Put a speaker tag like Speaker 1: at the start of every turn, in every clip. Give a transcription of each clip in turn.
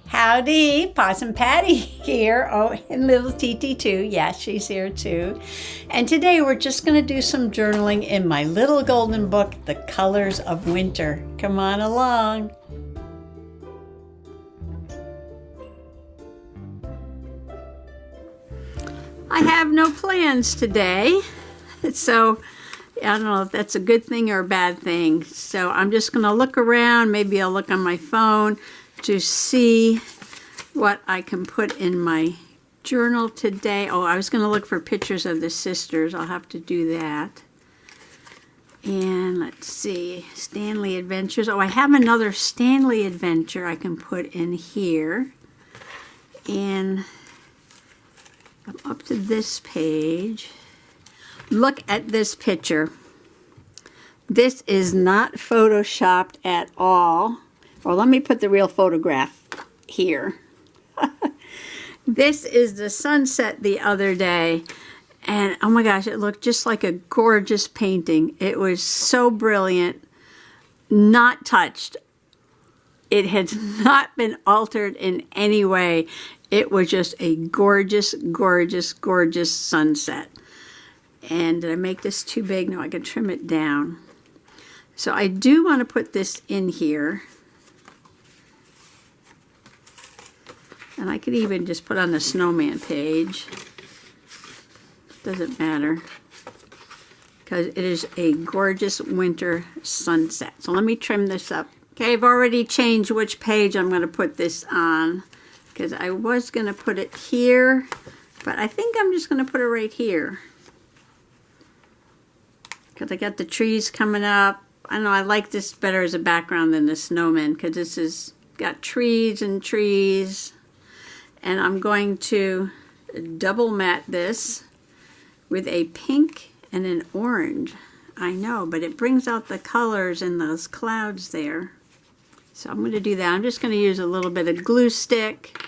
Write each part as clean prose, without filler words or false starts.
Speaker 1: Howdy, Possum Patty here. Oh, and little TT too. Yeah, she's here too. And today we're just going to do some journaling in my little golden book, The Colors of Winter. Come on along. I have no plans today, so I don't know if that's a good thing or a bad thing. So I'm just going to look around. Maybe I'll look on my phone to see what I can put in my journal today. Oh, I was going to look for pictures of the sisters. I'll have to do that. And let's see, Stanley Adventures. Oh, I have another Stanley adventure I can put in here. And I'm up to this page. Look at this picture. This is not photoshopped at all. Well, let me put the real photograph here. This is the sunset the other day. And oh my gosh, it looked just like a gorgeous painting. It was so brilliant. Not touched. It had not been altered in any way. It was just a gorgeous, gorgeous, gorgeous sunset. And did I make this too big? No, I can trim it down. So I do want to put this in here. And I could even just put on the snowman page. Doesn't matter. Because it is a gorgeous winter sunset. So let me trim this up. Okay, I've already changed which page I'm going to put this on. Because I was going to put it here. But I think I'm just going to put it right here. Because I got the trees coming up. I don't know, I like this better as a background than the snowman. Because this has got trees and trees. And I'm going to double matte this with a pink and an orange. I know, but it brings out the colors in those clouds there. So I'm going to do that. I'm just going to use a little bit of glue stick.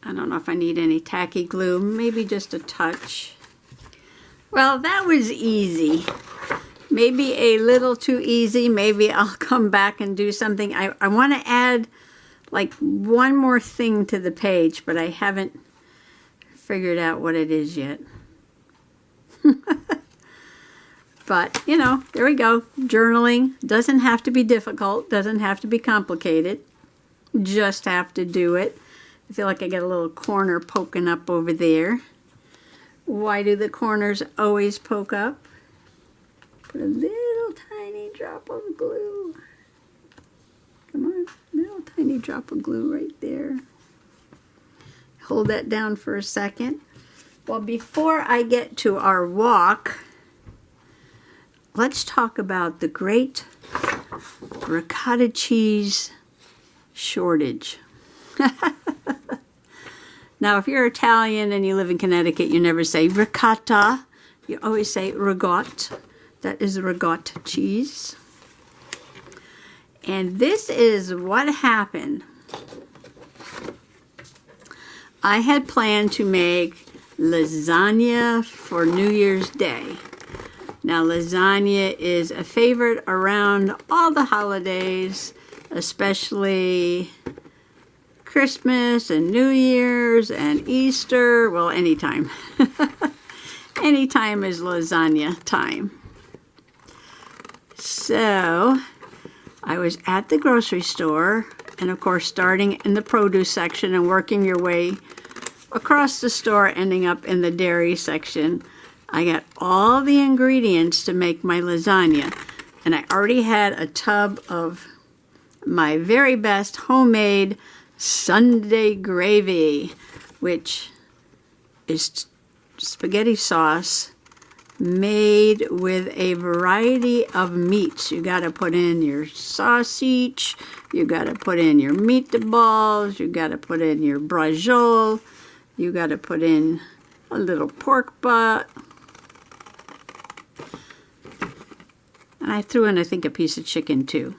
Speaker 1: I don't know if I need any tacky glue. Maybe just a touch. Well, that was easy. Maybe a little too easy. Maybe I'll come back and do something. I want to add like one more thing to the page, but I haven't figured out what it is yet. But, you know, there we go. Journaling doesn't have to be difficult, doesn't have to be complicated. Just have to do it. I feel like I got a little corner poking up over there. Why do the corners always poke up? Put a little tiny drop of glue. Come on, little tiny drop of glue right there. Hold that down for a second. Well, before I get to our walk, let's talk about the great ricotta cheese shortage. Now, if you're Italian and you live in Connecticut, you never say ricotta. You always say ricotta. That is ricotta cheese. And this is what happened. I had planned to make lasagna for New Year's Day. Now, lasagna is a favorite around all the holidays, especially Christmas and New Year's and Easter. Well, anytime. Anytime is lasagna time. So I was at the grocery store, and of course starting in the produce section and working your way across the store, ending up in the dairy section. I got all the ingredients to make my lasagna, and I already had a tub of my very best homemade Sunday gravy, which is spaghetti sauce made with a variety of meats. You got to put in your sausage, you got to put in your meatballs, you got to put in your braciole, you got to put in a little pork butt. And I threw in, I think, a piece of chicken too.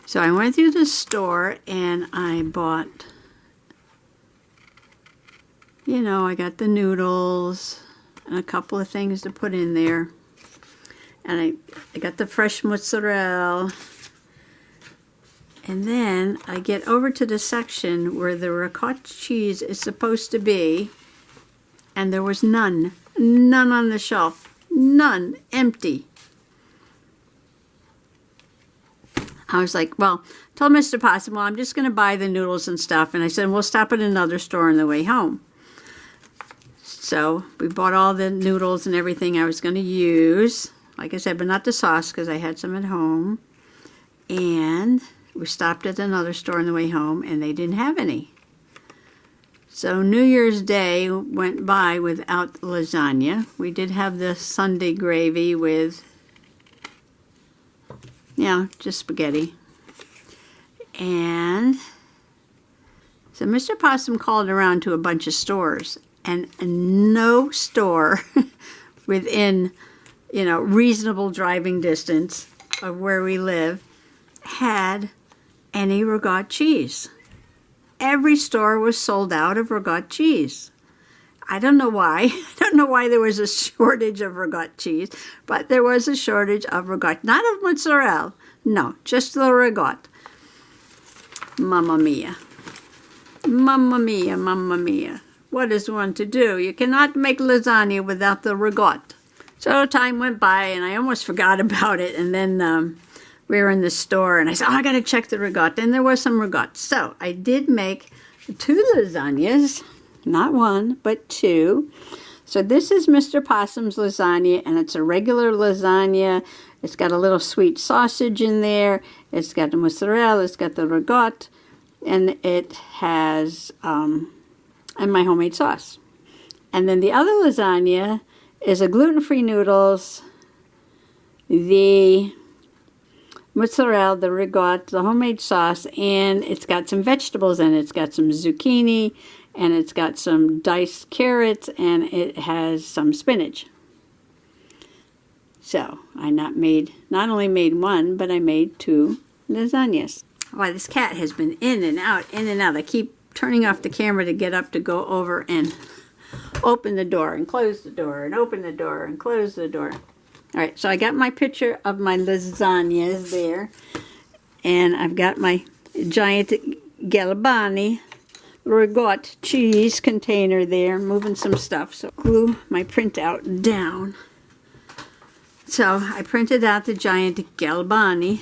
Speaker 1: So I went through the store and I bought, you know, I got the noodles and a couple of things to put in there. And I got the fresh mozzarella. And then I get over to the section where the ricotta cheese is supposed to be, and there was none. None on the shelf. None. Empty. I was like, well, told Mr. Possum, well, I'm just going to buy the noodles and stuff. And I said, we'll stop at another store on the way home. So we bought all the noodles and everything I was going to use. Like I said, but not the sauce because I had some at home. And we stopped at another store on the way home and they didn't have any. So New Year's Day went by without lasagna. We did have the Sunday gravy with, just spaghetti. And so Mr. Possum called around to a bunch of stores, and no store within, reasonable driving distance of where we live had any ricotta cheese. Every store was sold out of ricotta cheese. I don't know why. I don't know why there was a shortage of ricotta cheese, but there was a shortage of ricotta. Not of mozzarella. No, just the ricotta. Mamma mia. Mamma mia, mamma mia. What is one to do? You cannot make lasagna without the ricotta. So time went by and I almost forgot about it. And then we were in the store and I said, I got to check the ricotta. And there was some ricotta. So I did make 2 lasagnas. Not one, but 2. So this is Mr. Possum's lasagna, and it's a regular lasagna. It's got a little sweet sausage in there. It's got the mozzarella. It's got the ricotta, and it has and my homemade sauce. And then the other lasagna is a gluten-free noodles, the mozzarella, the ricotta, the homemade sauce, and it's got some vegetables in it. It's got some zucchini, and it's got some diced carrots, and it has some spinach. So I not only made 1, but I made 2 lasagnas. Why, this cat has been in and out, in and out. I keep turning off the camera to get up to go over and open the door and close the door and open the door and close the door. All right, so I got my picture of my lasagnas there, and I've got my giant Galbani ricotta cheese container there, moving some stuff. So glue my printout down. So I printed out the giant Galbani.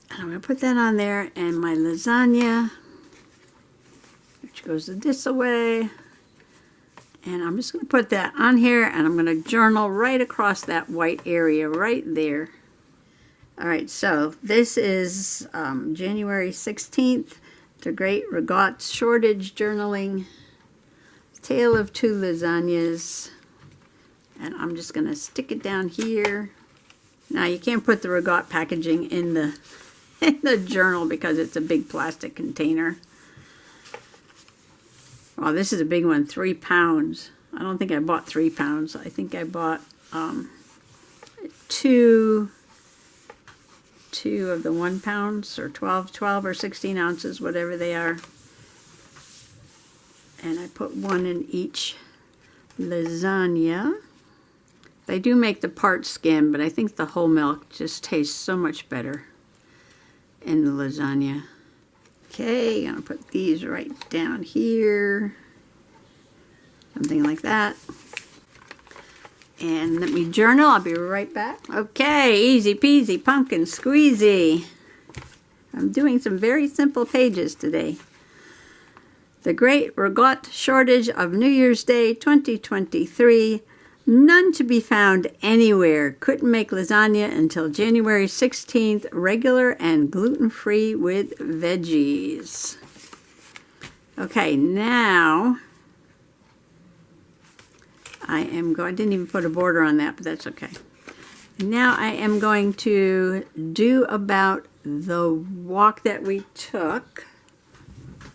Speaker 1: And I'm going to put that on there, and my lasagna, which goes this away. And I'm just going to put that on here, and I'm going to journal right across that white area right there. All right, so this is January 16th. The Great Ricotta Shortage Journaling. Tale of 2 lasagnas. And I'm just going to stick it down here. Now, you can't put the ricotta packaging in the journal because it's a big plastic container. Well, this is a big one, 3 pounds. I don't think I bought 3 pounds. I think I bought 2 of the 1 pounds, or 12 or 16 ounces, whatever they are. And I put 1 in each lasagna. They do make the part skim, but I think the whole milk just tastes so much better in the lasagna. Okay, I'm going to put these right down here. Something like that. And let me journal. I'll be right back. Okay, easy peasy pumpkin squeezy. I'm doing some very simple pages today. The Great Ricotta Shortage of New Year's Day 2023. None to be found anywhere. Couldn't make lasagna until January 16th. Regular and gluten-free with veggies. Okay, now I didn't even put a border on that, but that's okay. Now I am going to do about the walk that we took.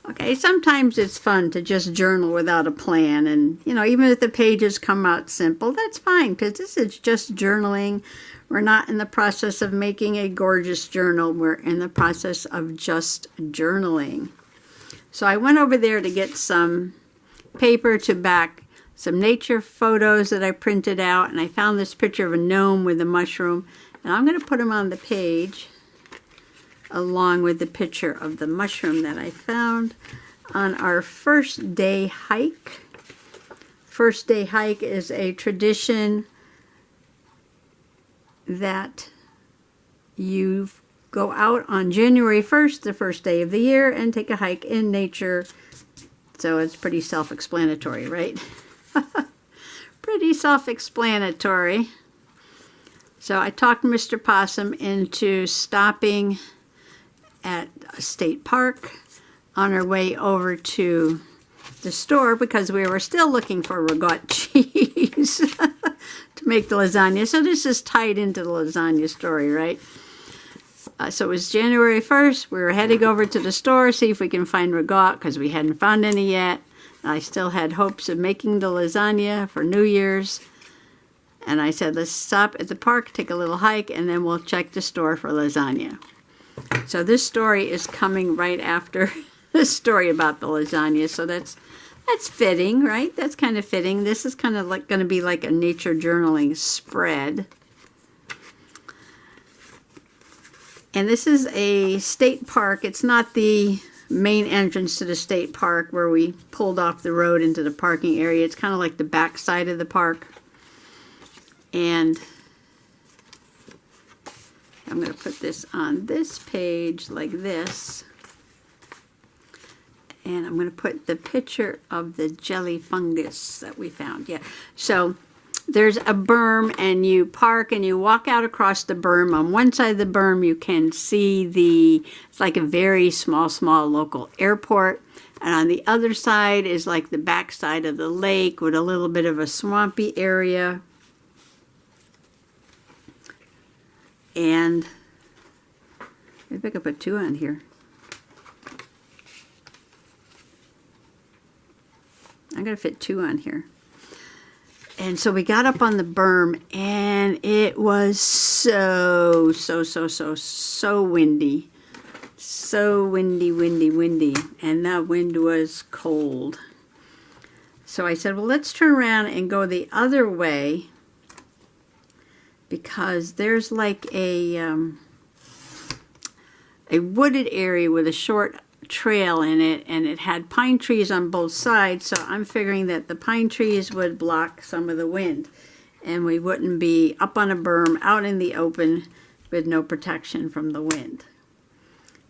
Speaker 1: Okay, sometimes it's fun to just journal without a plan, and even if the pages come out simple, that's fine, because this is just journaling. We're not in the process of making a gorgeous journal. We're in the process of just journaling. So I went over there to get some paper to back some nature photos that I printed out, and I found this picture of a gnome with a mushroom, and I'm going to put them on the page along with the picture of the mushroom that I found on our first day hike. First day hike is a tradition that you go out on January 1st, the first day of the year, and take a hike in nature. So it's pretty self-explanatory, right? Pretty self-explanatory. So I talked Mr. Possum into stopping at a state park on our way over to the store because we were still looking for ragout cheese to make the lasagna. So this is tied into the lasagna story, right? So it was January 1st. We were heading over to the store, see if we can find ragout because we hadn't found any yet. I still had hopes of making the lasagna for New Year's. And I said, let's stop at the park, take a little hike, and then we'll check the store for lasagna. So this story is coming right after the story about the lasagna. So that's fitting, right? That's kind of fitting. This is kind of like going to be like a nature journaling spread. And this is a state park. It's not the main entrance to the state park where we pulled off the road into the parking area. It's kind of like the back side of the park. And I'm going to put this on this page like this. And I'm going to put the picture of the jelly fungus that we found. Yeah. So there's a berm and you park and you walk out across the berm. On one side of the berm you can see it's like a very small local airport. And on the other side is like the back side of the lake with a little bit of a swampy area. And maybe I could put 2 on here. I'm going to fit 2 on here. And so we got up on the berm and it was so windy. So windy. And that wind was cold. So I said, well, let's turn around and go the other way because there's like a wooded area with a short trail in it, and it had pine trees on both sides, so I'm figuring that the pine trees would block some of the wind and we wouldn't be up on a berm out in the open with no protection from the wind.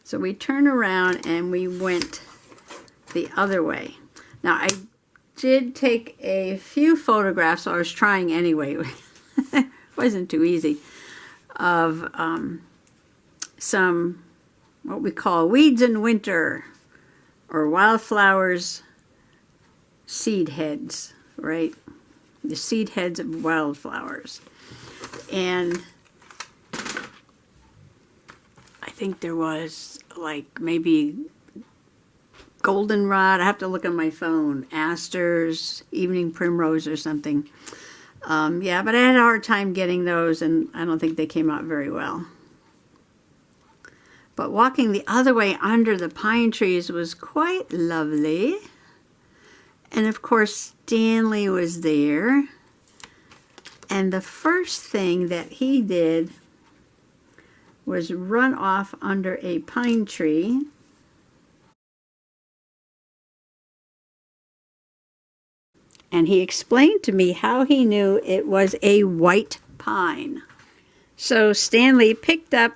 Speaker 1: So we turned around and we went the other way. Now I did take a few photographs, so I was trying anyway. It wasn't too easy, of some what we call weeds in winter, or wildflowers seed heads, right? The seed heads of wildflowers. And I think there was like maybe goldenrod, I have to look on my phone, asters, evening primrose or something. Yeah, but I had a hard time getting those and I don't think they came out very well. But walking the other way under the pine trees was quite lovely. And of course, Stanley was there. And the first thing that he did was run off under a pine tree. And he explained to me how he knew it was a white pine. So Stanley picked up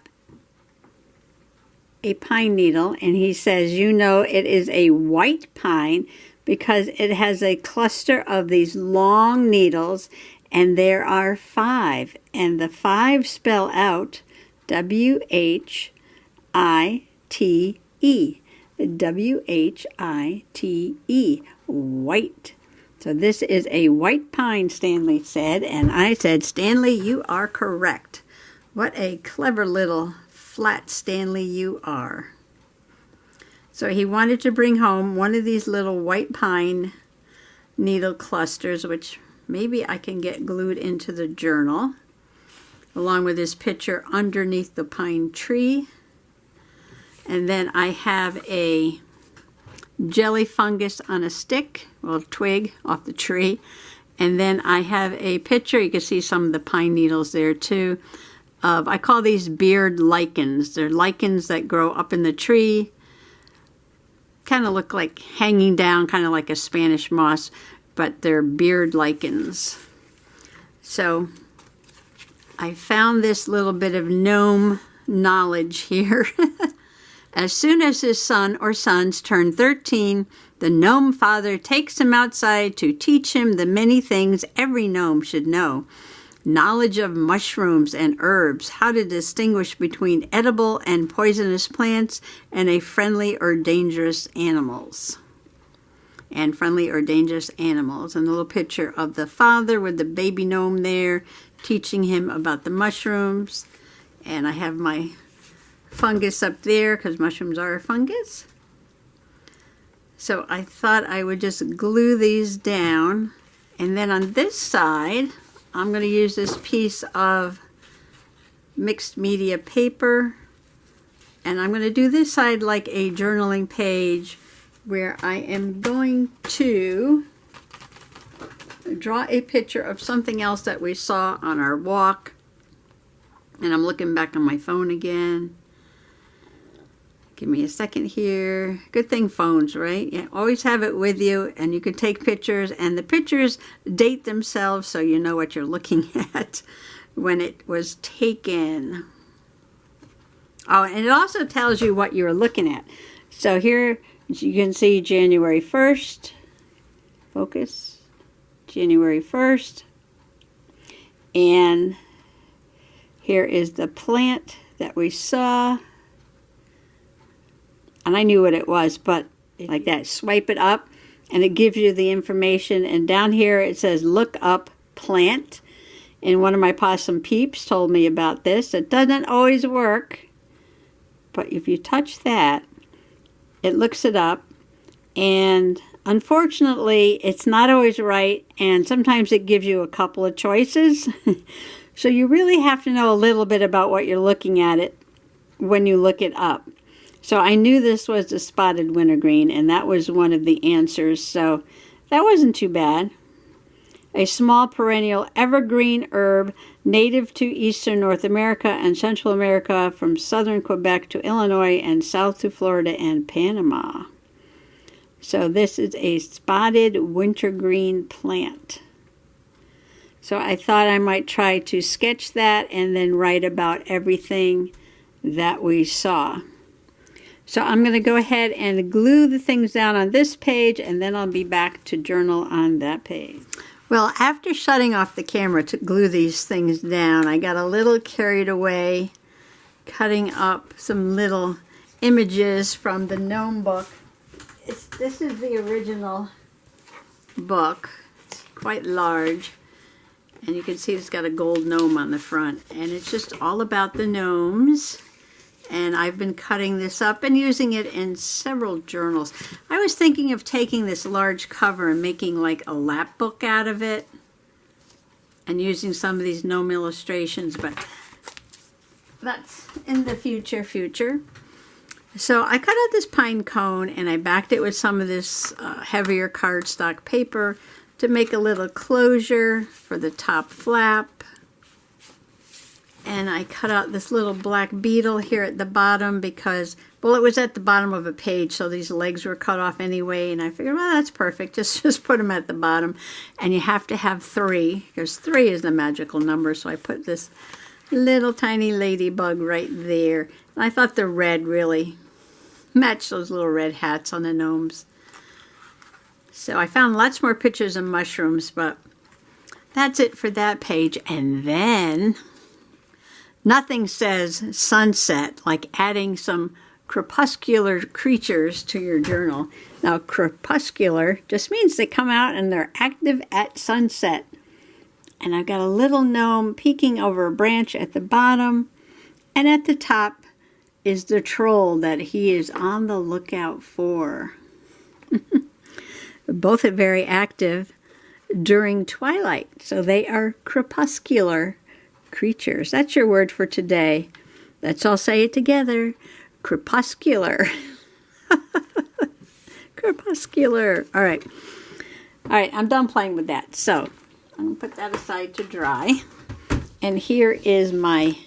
Speaker 1: a pine needle and he says, you know, it is a white pine because it has a cluster of these long needles and there are 5, and the 5 spell out W-H-I-T-E. W-H-I-T-E, white. So this is a white pine, Stanley said, and I said, Stanley, you are correct. What a clever little flat Stanley you are. So he wanted to bring home one of these little white pine needle clusters, which maybe I can get glued into the journal, along with this picture underneath the pine tree. And then I have a jelly fungus on a stick, well, twig off the tree. And then I have a picture, you can see some of the pine needles there too, of, I call these beard lichens. They're lichens that grow up in the tree. Kind of look like hanging down, kind of like a Spanish moss, but they're beard lichens. So I found this little bit of gnome knowledge here. As soon as his son or sons turn 13, the gnome father takes him outside to teach him the many things every gnome should know. Knowledge of mushrooms and herbs, how to distinguish between edible and poisonous plants, and friendly or dangerous animals. And a little picture of the father with the baby gnome there, teaching him about the mushrooms. And I have my fungus up there because mushrooms are a fungus. So I thought I would just glue these down. And then on this side, I'm going to use this piece of mixed media paper. And I'm going to do this side like a journaling page where I am going to draw a picture of something else that we saw on our walk. And I'm looking back on my phone again. Give me a second here. Good thing phones, right? You always have it with you, and you can take pictures, and the pictures date themselves so you know what you're looking at when it was taken. Oh, and it also tells you what you're looking at. So here you can see January 1st. Focus. January 1st. And here is the plant that we saw. And I knew what it was, but like that, swipe it up and it gives you the information. And down here it says look up plant. And one of my possum peeps told me about this. It doesn't always work, but if you touch that, it looks it up. And unfortunately, it's not always right. And sometimes it gives you a couple of choices. So you really have to know a little bit about what you're looking at it when you look it up. So I knew this was the spotted wintergreen, and that was one of the answers. So that wasn't too bad. A small perennial evergreen herb native to eastern North America and Central America from southern Quebec to Illinois and south to Florida and Panama. So this is a spotted wintergreen plant. So I thought I might try to sketch that and then write about everything that we saw. So I'm going to go ahead and glue the things down on this page, and then I'll be back to journal on that page. Well, after shutting off the camera to glue these things down, I got a little carried away cutting up some little images from the gnome book. This is the original book. It's quite large. And you can see it's got a gold gnome on the front. And it's just all about the gnomes. And I've been cutting this up and using it in several journals. I was thinking of taking this large cover and making like a lap book out of it. And using some of these gnome illustrations. But that's in the future. So I cut out this pine cone and I backed it with some of this heavier cardstock paper to make a little closure for the top flap. And I cut out this little black beetle here at the bottom because, well, it was at the bottom of a page, so these legs were cut off anyway. And I figured, well, that's perfect. Just put them at the bottom. And you have to have 3, because 3 is the magical number. So I put this little tiny ladybug right there. And I thought the red really matched those little red hats on the gnomes. So I found lots more pictures of mushrooms, but that's it for that page. And then nothing says sunset like adding some crepuscular creatures to your journal. Now, crepuscular just means they come out and they're active at sunset. And I've got a little gnome peeking over a branch at the bottom. And at the top is the troll that he is on the lookout for. Both are very active during twilight. So they are crepuscular creatures. That's your word for today. Let's all say it together. Crepuscular. Crepuscular. All right, I'm done playing with that. So I'm going to put that aside to dry. And here is my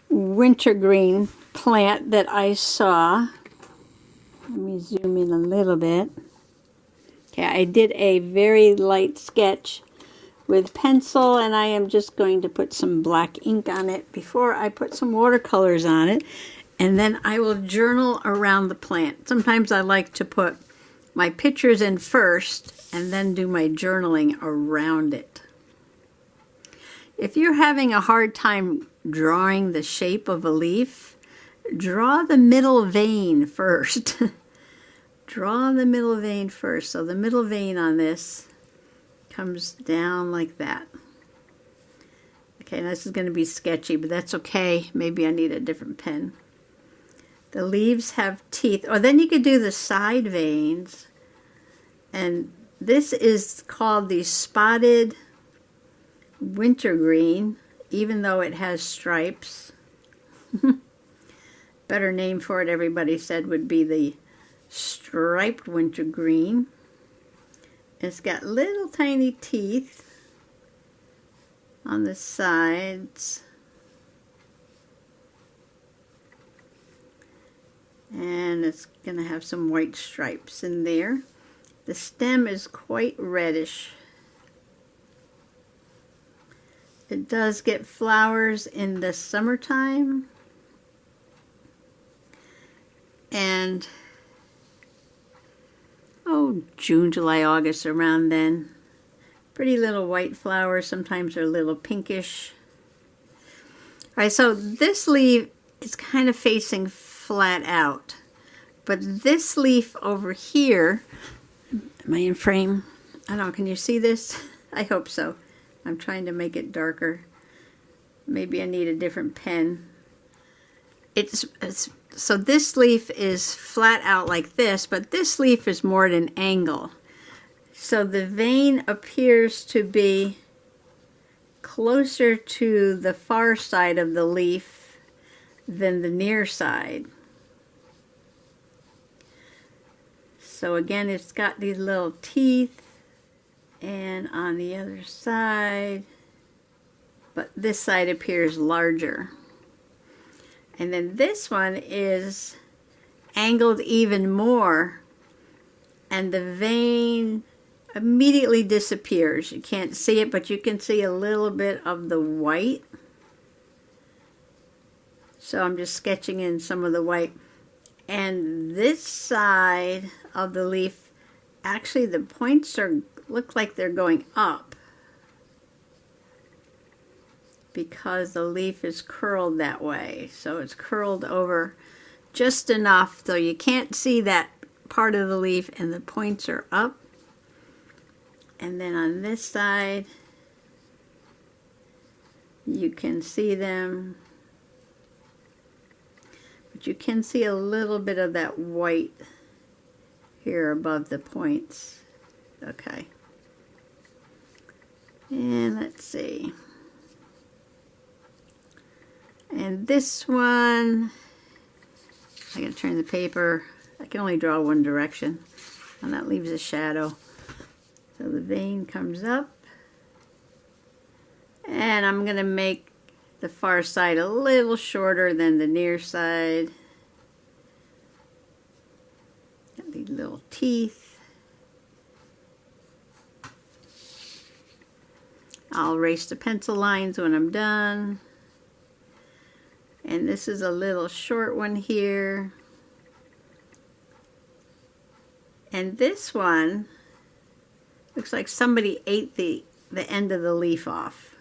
Speaker 1: wintergreen plant that I saw. Let me zoom in a little bit. Okay, I did a very light sketch with pencil, and I am just going to put some black ink on it before I put some watercolors on it, and then I will journal around the plant. Sometimes I like to put my pictures in first and then do my journaling around it. If you're having a hard time drawing the shape of a leaf, draw the middle vein first. Draw the middle vein first. So the middle vein on this comes down like that. Okay, this is going to be sketchy, but that's okay. Maybe I need a different pen. The leaves have teeth. Or then you could do the side veins. And this is called the spotted wintergreen, even though it has stripes. Better name for it, everybody said, would be the striped wintergreen. It's got little tiny teeth on the sides. And it's going to have some white stripes in there. The stem is quite reddish. It does get flowers in the summertime. And June, July, August, around then. Pretty little white flowers. Sometimes they're a little pinkish. All right, so this leaf is kind of facing flat out. But this leaf over here, am I in frame? I don't know, can you see this? I hope so. I'm trying to make it darker. Maybe I need a different pen. So this leaf is flat out like this, but this leaf is more at an angle. So the vein appears to be closer to the far side of the leaf than the near side. So again, it's got these little teeth, and on the other side, but this side appears larger. And then this one is angled even more, and the vein immediately disappears. You can't see it, but you can see a little bit of the white. So I'm just sketching in some of the white. And this side of the leaf, actually the points look like they're going up, because the leaf is curled that way. So it's curled over just enough so you can't see that part of the leaf, and the points are up. And then on this side, you can see them, but you can see a little bit of that white here above the points. Okay. And let's see. And this one, I gotta turn the paper. I can only draw one direction, and that leaves a shadow. So the vein comes up, and I'm gonna make the far side a little shorter than the near side. Got these little teeth. I'll erase the pencil lines when I'm done. And this is a little short one here. And this one looks like somebody ate the end of the leaf off.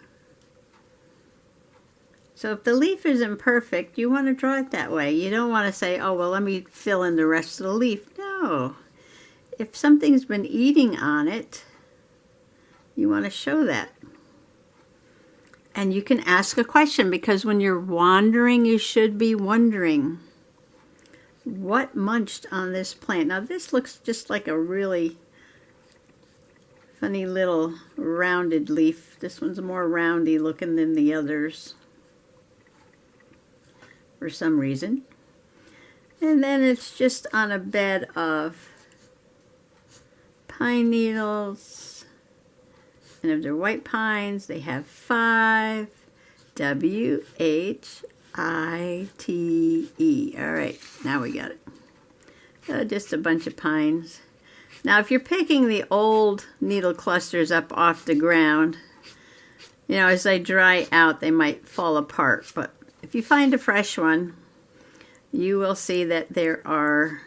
Speaker 1: So if the leaf is imperfect, you want to draw it that way. You don't want to say, oh, well, let me fill in the rest of the leaf. No. If something's been eating on it, you want to show that. And you can ask a question, because when you're wandering, you should be wondering, what munched on this plant? Now this looks just like a really funny little rounded leaf. This one's more roundy looking than the others for some reason. And then it's just on a bed of pine needles. And if they're white pines, they have 5 WH I-T-E. All right, now we got it. Just a bunch of pines. Now, if you're picking the old needle clusters up off the ground, you know, as they dry out, they might fall apart. But if you find a fresh one, you will see that there are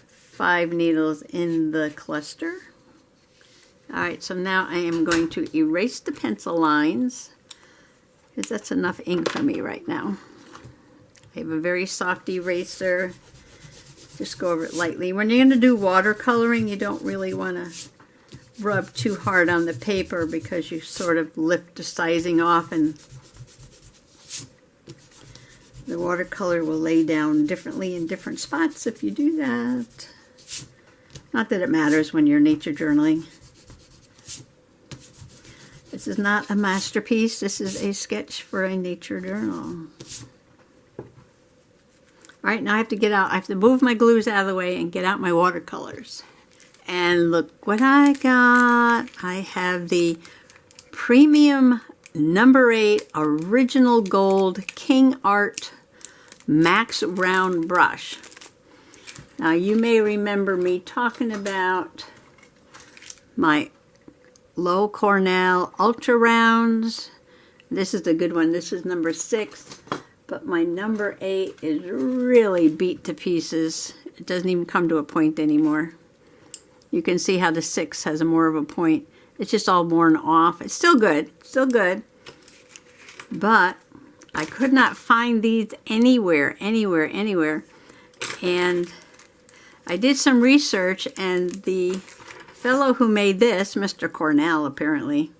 Speaker 1: 5 needles in the cluster. All right, so now I am going to erase the pencil lines, because that's enough ink for me right now. I have a very soft eraser. Just go over it lightly. When you're going to do watercoloring, you don't really want to rub too hard on the paper because you sort of lift the sizing off and the watercolor will lay down differently in different spots if you do that. Not that it matters when you're nature journaling. This is not a masterpiece. This is a sketch for a nature journal. All right, now I have to move my glues out of the way and get out my watercolors. And look what I got. I have the Premium No. 8 Original Gold King Art Max Round Brush. Now you may remember me talking about my Low Cornell Ultra Rounds. This is the good one. This is number 6. But my number 8 is really beat to pieces. It doesn't even come to a point anymore. You can see how the 6 has more of a point. It's just all worn off. It's still good. Still good. But I could not find these anywhere. And I did some research, and the fellow who made this, Mr. Cornell apparently,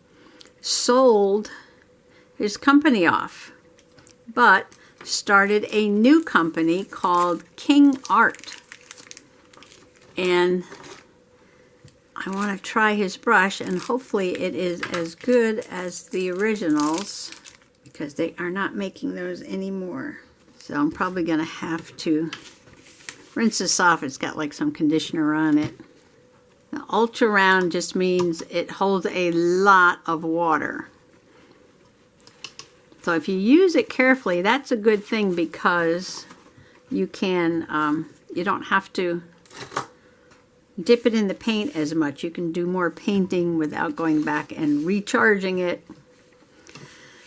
Speaker 1: sold his company off, but started a new company called King Art. And I want to try his brush, and hopefully it is as good as the originals, because they are not making those anymore. So I'm probably going to have to rinse this off. It's got like some conditioner on it. Now, ultra round just means it holds a lot of water. So if you use it carefully, that's a good thing, because you can, you don't have to dip it in the paint as much. You can do more painting without going back and recharging it.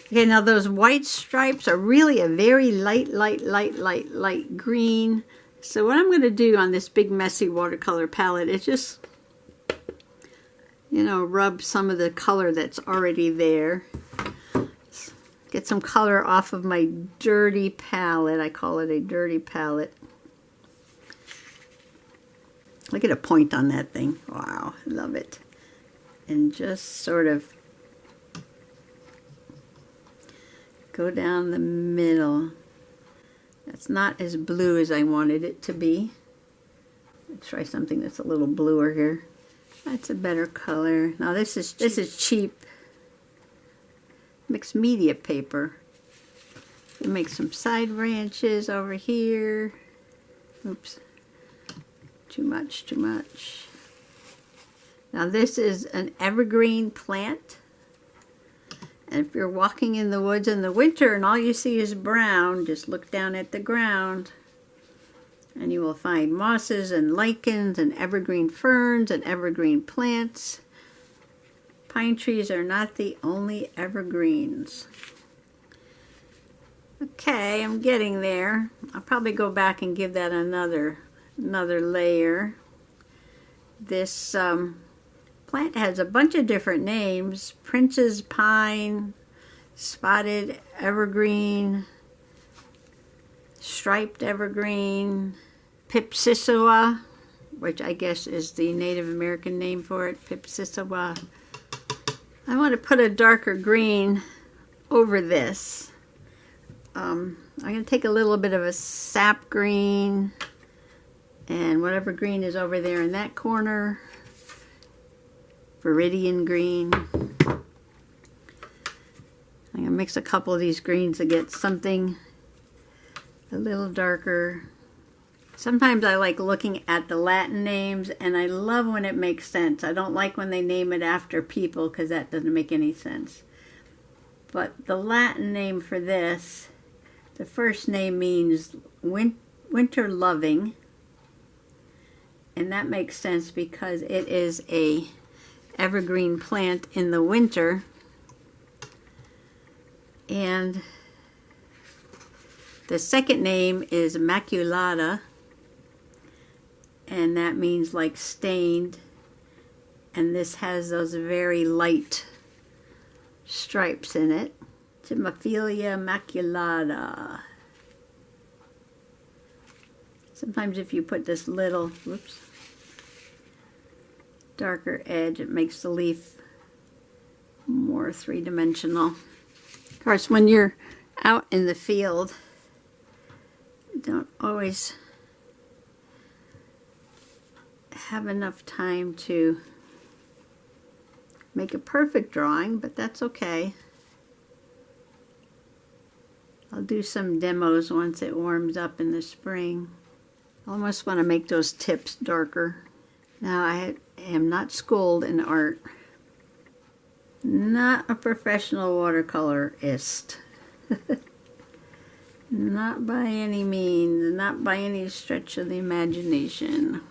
Speaker 1: Okay, now those white stripes are really a very light green. So what I'm going to do on this big messy watercolor palette is just, you know, rub some of the color that's already there. Get some color off of my dirty palette. I call it a dirty palette. Look at a point on that thing. Wow, I love it. And just sort of go down the middle. That's not as blue as I wanted it to be. Let's try something that's a little bluer here. That's a better color. Now this is cheap mixed media paper. You make some side branches over here. Oops. Too much. Now this is an evergreen plant. And if you're walking in the woods in the winter and all you see is brown, just look down at the ground and you will find mosses and lichens and evergreen ferns and evergreen plants. Pine trees are not the only evergreens. Okay, I'm getting there. I'll probably go back and give that another layer. This plant has a bunch of different names. Prince's Pine, Spotted Evergreen, Striped Evergreen, Pipsissewa, which I guess is the Native American name for it, Pipsissewa. I want to put a darker green over this. I'm going to take a little bit of a sap green and whatever green is over there in that corner. Viridian green. I'm going to mix a couple of these greens to get something a little darker. Sometimes I like looking at the Latin names, and I love when it makes sense. I don't like when they name it after people, because that doesn't make any sense. But the Latin name for this The first name means winter loving, and that makes sense because it is a evergreen plant in the winter. And the second name is maculata, and that means like stained, and this has those very light stripes in it. Timophilia maculata. Sometimes if you put this little, whoops, darker edge, it makes the leaf more three-dimensional. Of course, when you're out in the field, you don't always have enough time to make a perfect drawing, but that's okay. I'll do some demos once it warms up in the spring. I almost want to make those tips darker. Now, I am not schooled in art. Not a professional watercolorist. Not by any means, not by any stretch of the imagination.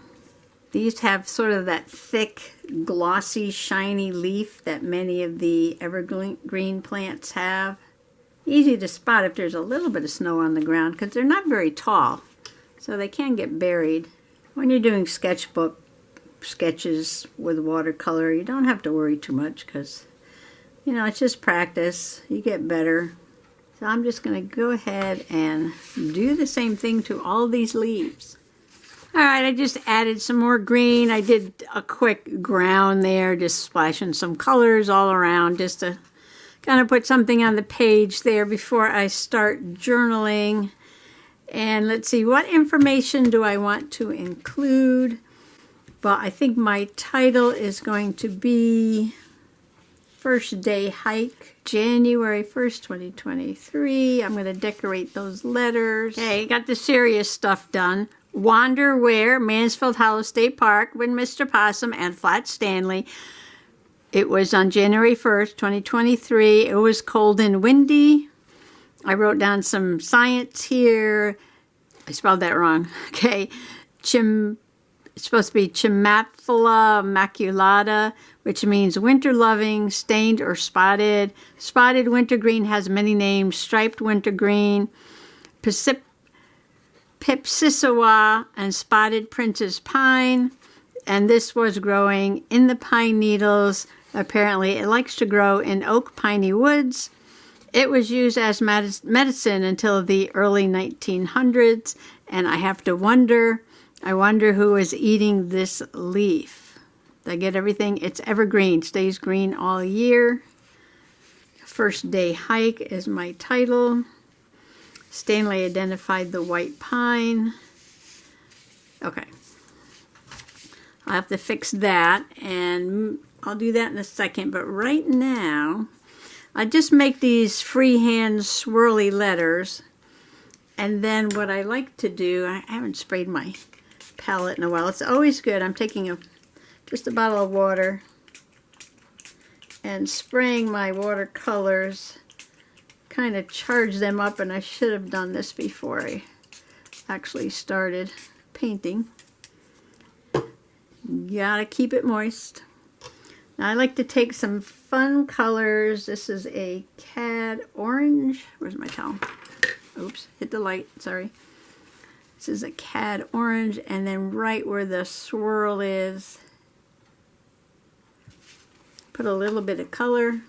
Speaker 1: These have sort of that thick, glossy, shiny leaf that many of the evergreen plants have. Easy to spot if there's a little bit of snow on the ground because they're not very tall, so they can get buried. When you're doing sketchbook sketches with watercolor, you don't have to worry too much because, you know, it's just practice. You get better. So I'm just going to go ahead and do the same thing to all these leaves. All right, I just added some more green. I did a quick ground there, just splashing some colors all around just to kind of put something on the page there before I start journaling. And let's see, what information do I want to include? Well, I think my title is going to be First Day Hike, January 1st, 2023. I'm going to decorate those letters. Okay, got the serious stuff done. Wander where? Mansfield Hollow State Park with Mr. Possum and Flat Stanley. It was on January 1st, 2023. It was cold and windy. I wrote down some science here. I spelled that wrong. Okay. It's supposed to be Chimaphila maculata, which means winter-loving, stained or spotted. Spotted wintergreen has many names. Striped wintergreen, Pipsissewa, and spotted princess pine. And this was growing in the pine needles. Apparently, it likes to grow in oak piney woods. It was used as medicine until the early 1900s, and I have to wonder, I wonder who is eating this leaf. Did I get everything? It's evergreen, stays green all year. First Day Hike is my title. Stanley identified the white pine. Okay. I'll have to fix that, and I'll do that in a second, but right now, I just make these freehand swirly letters, and then what I like to do, I haven't sprayed my palette in a while. It's always good. I'm taking just a bottle of water and spraying my watercolors, kind of charge them up, and I should have done this before I actually started painting. Gotta keep it moist. Now I like to take some fun colors. This is a cad orange. Where's my towel? Oops, hit the light, sorry. This is a cad orange, and then right where the swirl is, put a little bit of color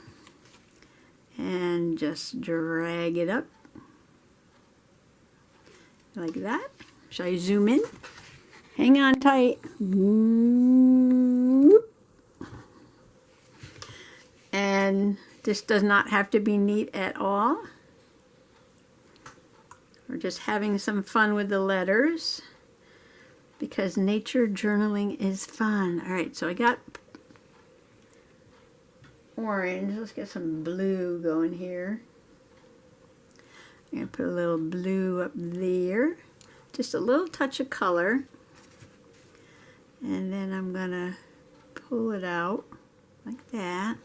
Speaker 1: and just drag it up like that. Shall I zoom in? Hang on tight. And this does not have to be neat at all. We're just having some fun with the letters because nature journaling is fun. All right, so I got orange. Let's get some blue going here. I'm going to put a little blue up there. Just a little touch of color. And then I'm going to pull it out like that.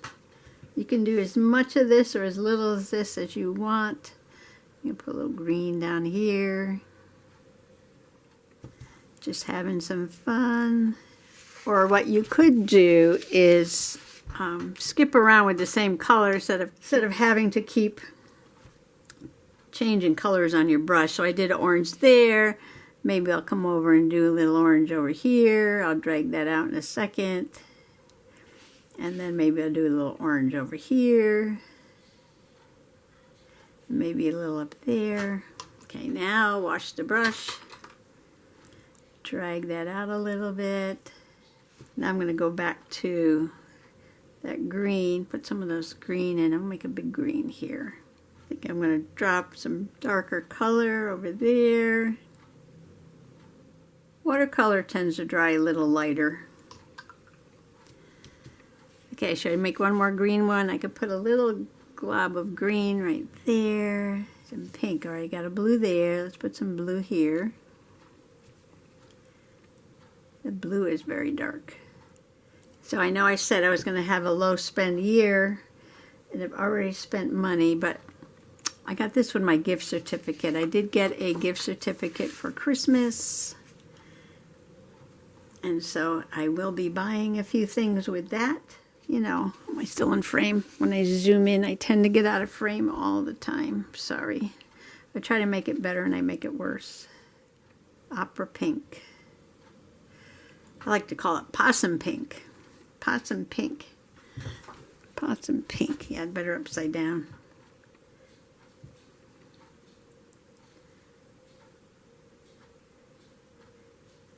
Speaker 1: You can do as much of this or as little of this as you want. You can put a little green down here. Just having some fun. Or what you could do is skip around with the same color instead of having to keep changing colors on your brush. So I did orange there. Maybe I'll come over and do a little orange over here. I'll drag that out in a second. And then maybe I'll do a little orange over here. Maybe a little up there. Okay, now wash the brush. Drag that out a little bit. Now I'm going to go back to that green. Put some of those green in. I'll make a big green here. I think I'm going to drop some darker color over there. Watercolor tends to dry a little lighter. Okay, should I make one more green one? I could put a little glob of green right there. Some pink. Already got a blue there. Let's put some blue here. The blue is very dark. So I know I said I was going to have a low spend year, and I've already spent money, but I got this with my gift certificate. I did get a gift certificate for Christmas, and so I will be buying a few things with that. You know, am I still in frame? When I zoom in, I tend to get out of frame all the time. Sorry. I try to make it better and I make it worse. Opera pink. I like to call it possum pink. Possum pink. Possum pink. Yeah, better upside down.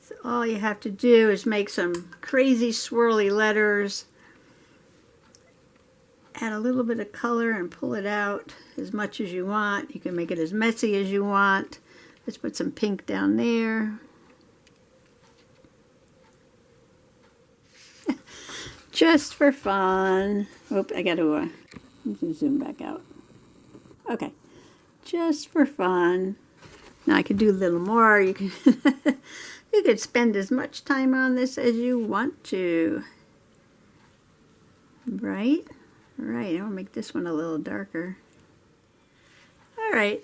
Speaker 1: So all you have to do is make some crazy swirly letters. Add a little bit of color and pull it out as much as you want. You can make it as messy as you want. Let's put some pink down there. Just for fun. Oop, I got to zoom back out. Okay, just for fun. Now I could do a little more. You can you could spend as much time on this as you want to. Right? Right, I'll make this one a little darker. All right.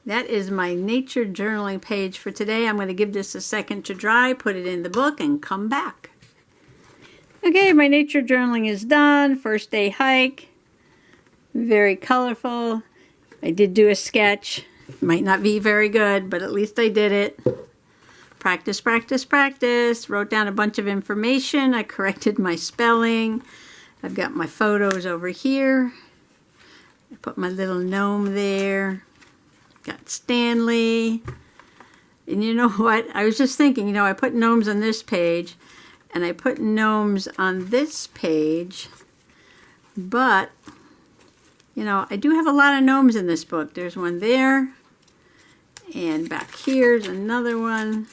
Speaker 1: That is my nature journaling page for today. I'm going to give this a second to dry, put it in the book, and come back. Okay, my nature journaling is done. First day hike. Very colorful. I did do a sketch. Might not be very good, but at least I did it. Practice, practice, practice. Wrote down a bunch of information. I corrected my spelling. I've got my photos over here. I put my little gnome there. Got Stanley. And you know what? I was just thinking, you know, I put gnomes on this page. And I put gnomes on this page, but, you know, I do have a lot of gnomes in this book. There's one there, and back here's another one.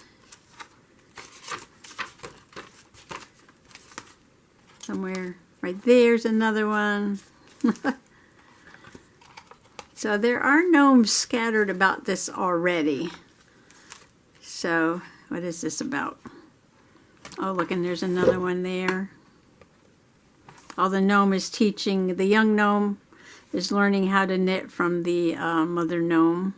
Speaker 1: Somewhere right there's another one. So there are gnomes scattered about this already. So what is this about? Oh, look, and there's another one there. Oh, the gnome is teaching, the young gnome is learning how to knit from the mother gnome.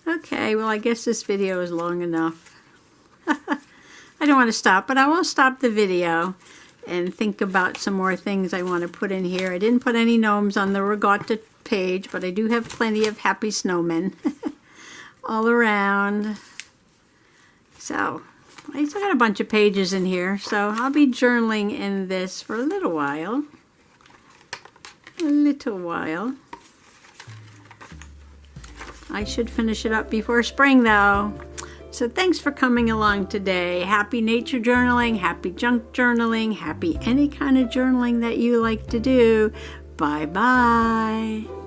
Speaker 1: Okay, well, I guess this video is long enough. I don't want to stop, but I will stop the video and think about some more things I want to put in here. I didn't put any gnomes on the regatta page, but I do have plenty of happy snowmen all around. So I still got a bunch of pages in here, so I'll be journaling in this for a little while. A little while. I should finish it up before spring though. So thanks for coming along today. Happy nature journaling, happy junk journaling, happy any kind of journaling that you like to do. Bye-bye.